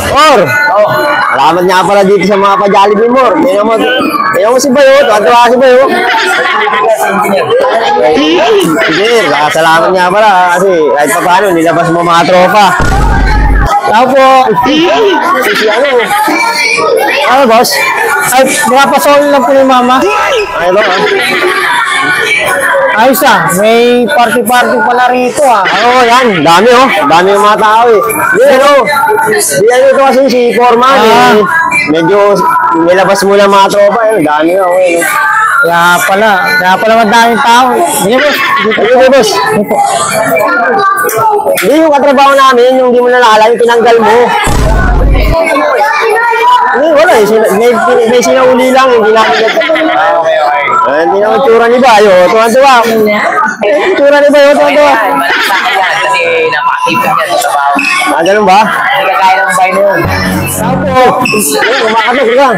Or, salamat nga pala dito sa mga pa-Jollibee More. Tingnan mo si Bayo, tuwa si Bayo. Engineer, salamat nga pala kasi kahit pa paano, nilabas mo mga tropa. Tao po. Ano, boss? Ay, pinapasol lang po ni Mama. Ay, ba? Ayos may party-party pala rito Oo, yan. Dami Dami yung mga tao eh. Di ano ito kasi si Foreman eh. Medyo nilabas mo lang mga tropa eh. Dami Kaya pala madaming tao. Sige, boss. Sige, boss. Hindi yung katrabaho namin, yung di mo nalala, yung tinanggal mo. Hindi, wala eh. May sinauli lang, hindi namin hindi naman tsura ni Bayo. Tuwan-tuwa. Tsura ni Bayo, tuwan-tuwa. Kasi napakasipin niya sa trabaho. Ganun ba? Hindi ka kaya ng bahay na yun. Kumakatok lang.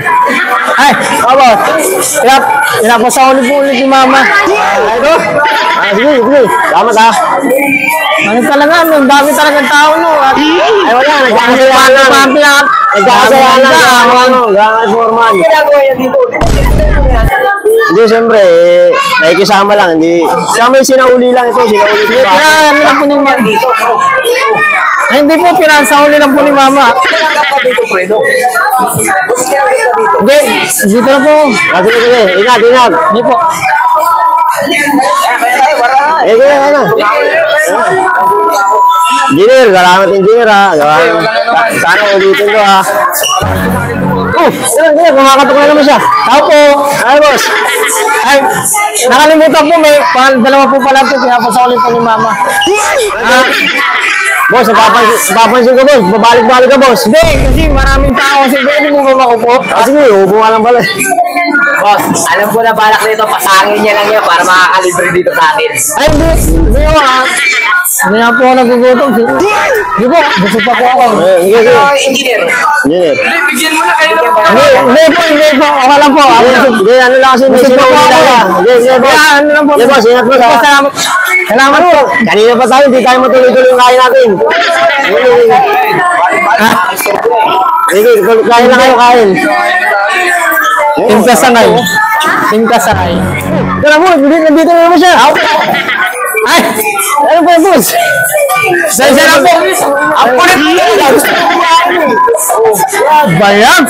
Ay, Aba. pinapasahuli po ulit ni Mama. Ito? Sige. Salamat Ano talaga, ang dami talagang tao no. Ay wala, nagkakasayanan. Nagkakasayanan. Foreman. Hindi, siyempre, nakikisama lang. Hindi. Siya may sinauli lang ito. Sinauli ko. Ano lang po ni Mama. Ay, hindi po, pinasahuli lang po ni Mama. Hindi, dito na po. Sige. Ingat. Hindi po. Engineer, salamat engineer Sana ulitin ko kumakatok na naman siya. Tao po. Ay, boss. Ay, nakalimutan po, may dalawa po pala ito, pinapasahuli po ni Mama. Boss, papansin ko, boss. Babalik-balik ka, boss. Hindi, kasi maraming tao. Kasi pwede mo ba makupo? Sige, upo nga lang pala. Boss, alam ko na balak nito, pasangin niya lang yan para makakalibre dito sa atin. Ay, hindi ko Hindi na po ako nagugutom. Hindi po, gusto pa po ako. Engineer. Bigyan mo na kayo ng Hindi po. Ako lang po. Hindi, ano lang kasi may sinauli lang. Hindi, boss. Ano lang po. Hindi, boss, ingat mo. Salamat po. Kanina pa tayo, hindi tayo matuloy-tuloy yung kain natin. Sige, kain na kayo, kain. Tingka sangay. Tara mo, nandito na naman siya. Ay! Ano po, boss? Saan na po? Ako na po. Bayag!